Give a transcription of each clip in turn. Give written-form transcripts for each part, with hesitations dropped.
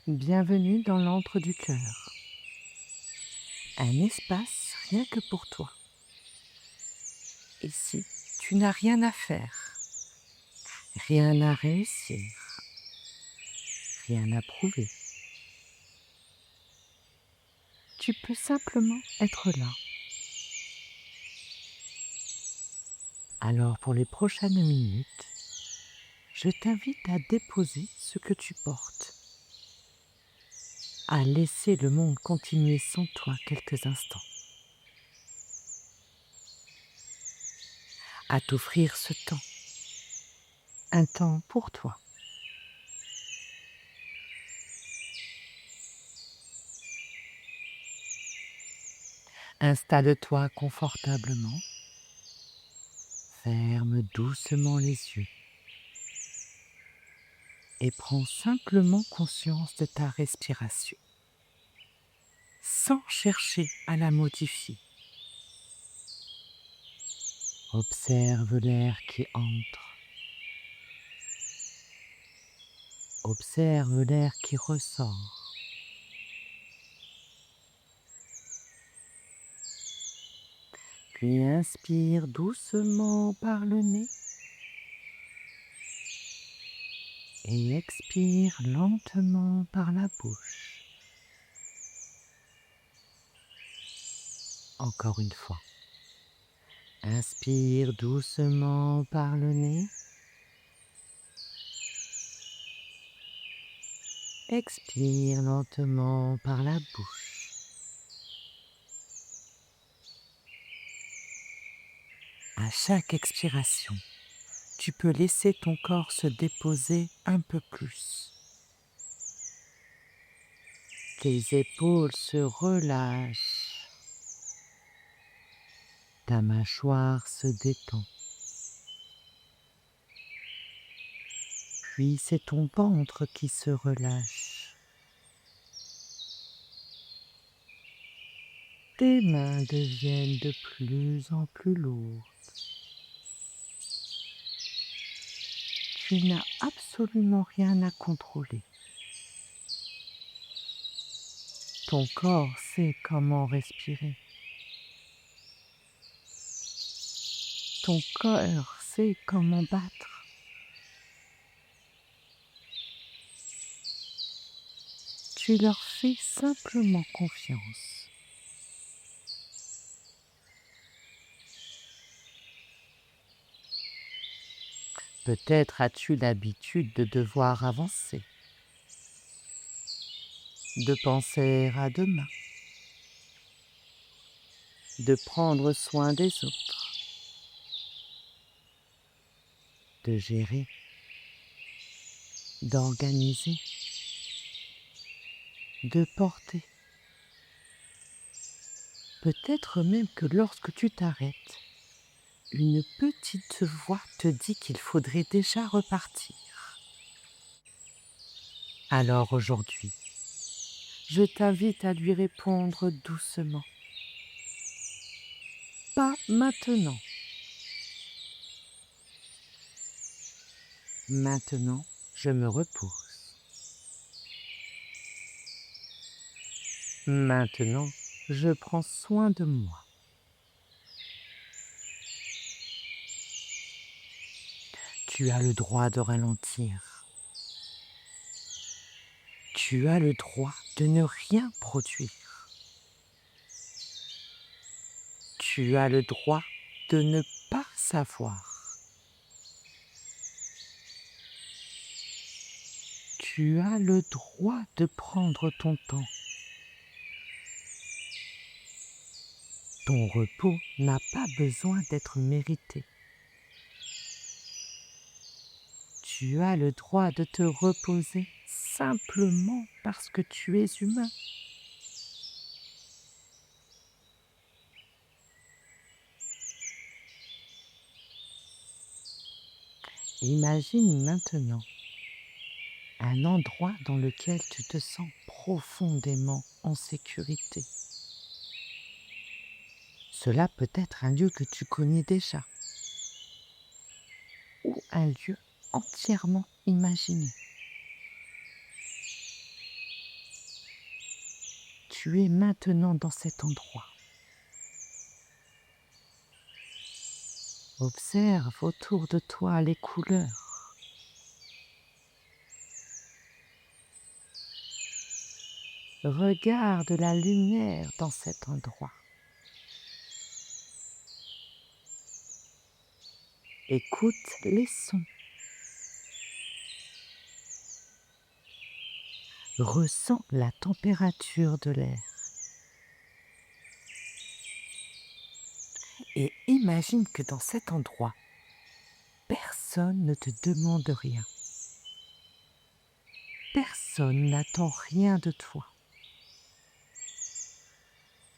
Bienvenue dans l'antre du cœur, un espace rien que pour toi. Ici, tu n'as rien à faire, rien à réussir, rien à prouver. Tu peux simplement être là. Alors pour les prochaines minutes, je t'invite à déposer ce que tu portes, à laisser le monde continuer sans toi quelques instants, à t'offrir ce temps, un temps pour toi. Installe-toi confortablement, ferme doucement les yeux et prends simplement conscience de ta respiration, sans chercher à la modifier. Observe l'air qui entre, observe l'air qui ressort. Puis inspire doucement par le nez et expire lentement par la bouche. Encore une fois. Inspire doucement par le nez. Expire lentement par la bouche. À chaque expiration, tu peux laisser ton corps se déposer un peu plus. Tes épaules se relâchent. Ta mâchoire se détend. Puis c'est ton ventre qui se relâche. Tes mains deviennent de plus en plus lourdes. Tu n'as absolument rien à contrôler. Ton corps sait comment respirer. Ton cœur sait comment battre. Tu leur fais simplement confiance. Peut-être as-tu l'habitude de devoir avancer, de penser à demain, de prendre soin des autres, de gérer, d'organiser, de porter. Peut-être même que lorsque tu t'arrêtes, une petite voix te dit qu'il faudrait déjà repartir. Alors aujourd'hui, je t'invite à lui répondre doucement. Pas maintenant. Maintenant, je me repose. Maintenant, je prends soin de moi. Tu as le droit de ralentir. Tu as le droit de ne rien produire. Tu as le droit de ne pas savoir. Tu as le droit de prendre ton temps. Ton repos n'a pas besoin d'être mérité. Tu as le droit de te reposer simplement parce que tu es humain. Imagine maintenant un endroit dans lequel tu te sens profondément en sécurité. Cela peut être un lieu que tu connais déjà ou un lieu entièrement imaginé. tu es maintenant dans cet endroit. Observe autour de toi les couleurs. Regarde la lumière dans cet endroit. Écoute les sons. Ressens la température de l'air. Et imagine que dans cet endroit, personne ne te demande rien. Personne n'attend rien de toi.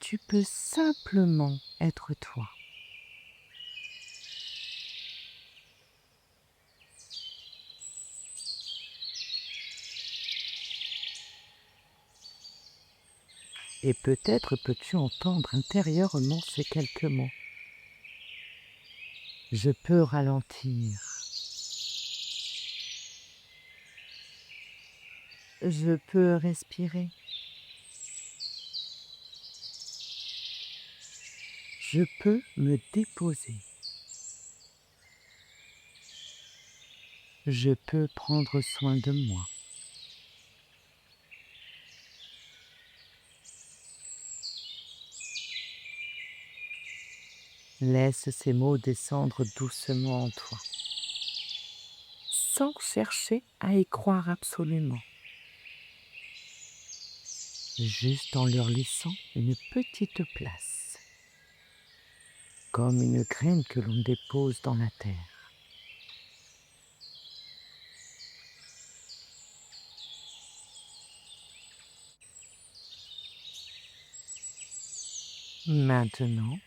Tu peux simplement être toi. Et peut-être peux-tu entendre intérieurement ces quelques mots. Je peux ralentir. Je peux respirer. Je peux me déposer. Je peux prendre soin de moi. Laisse ces mots descendre doucement en toi, sans chercher à y croire absolument, juste en leur laissant une petite place, comme une graine que l'on dépose dans la terre. Maintenant,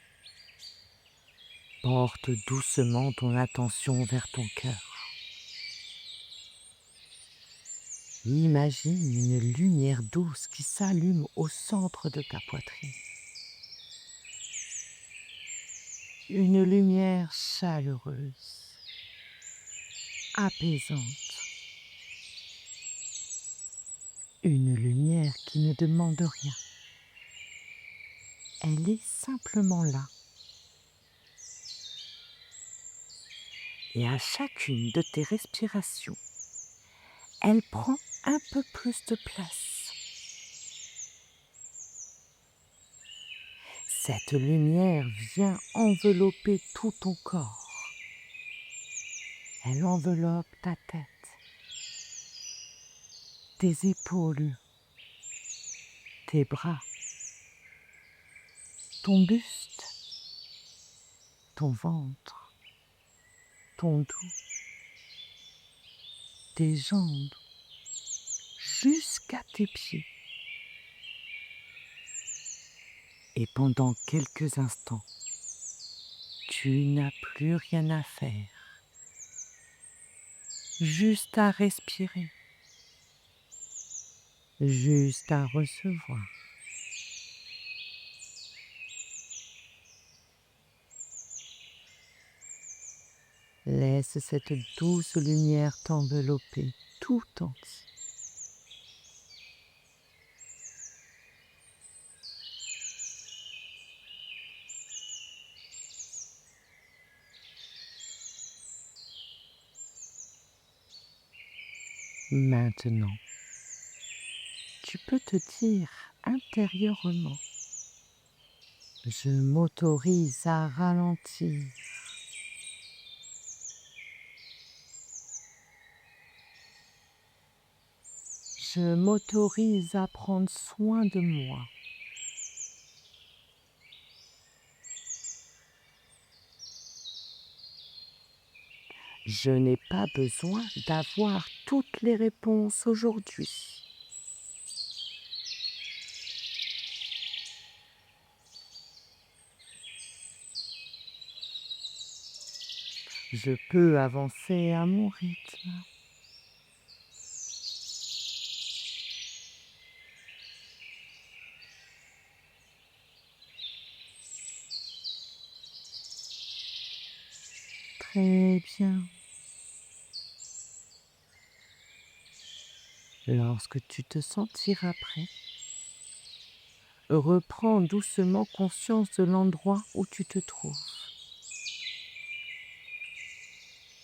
porte doucement ton attention vers ton cœur. Imagine une lumière douce qui s'allume au centre de ta poitrine. Une lumière chaleureuse, apaisante. Une lumière qui ne demande rien. Elle est simplement là. Et à chacune de tes respirations, elle prend un peu plus de place. Cette lumière vient envelopper tout ton corps. Elle enveloppe ta tête, tes épaules, tes bras, ton buste, ton ventre, ton dos, tes jambes, jusqu'à tes pieds. Et pendant quelques instants, tu n'as plus rien à faire, juste à respirer, juste à recevoir. Laisse cette douce lumière t'envelopper tout entier. Maintenant, tu peux te dire intérieurement, je m'autorise à ralentir. Je m'autorise à prendre soin de moi. Je n'ai pas besoin d'avoir toutes les réponses aujourd'hui. Je peux avancer à mon rythme. Très bien. Lorsque tu te sentiras prêt, Reprends doucement conscience de l'endroit où tu te trouves.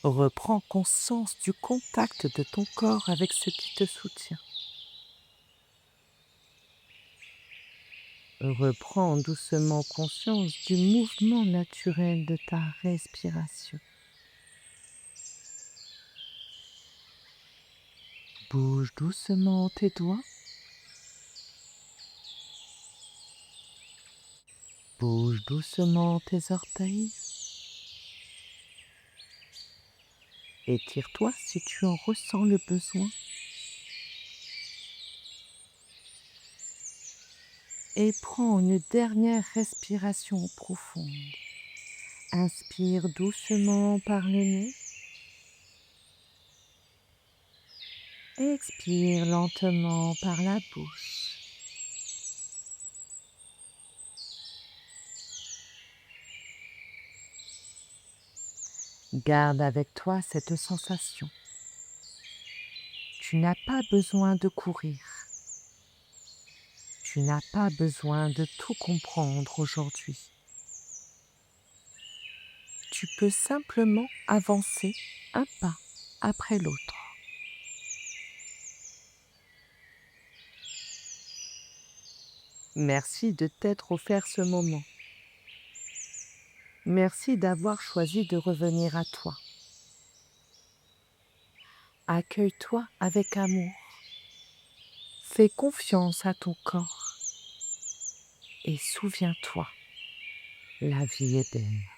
Reprends conscience du contact de ton corps avec ce qui te soutient. Reprends doucement conscience du mouvement naturel de ta respiration. Bouge doucement tes doigts. Bouge doucement tes orteils. Étire-toi si tu en ressens le besoin. Et prends une dernière respiration profonde. Inspire doucement par le nez. Expire lentement par la bouche. Garde avec toi cette sensation. Tu n'as pas besoin de courir. Tu n'as pas besoin de tout comprendre aujourd'hui. Tu peux simplement avancer un pas après l'autre. Merci de t'être offert ce moment. Merci d'avoir choisi de revenir à toi. Accueille-toi avec amour. Fais confiance à ton corps. Et souviens-toi, la vie est belle.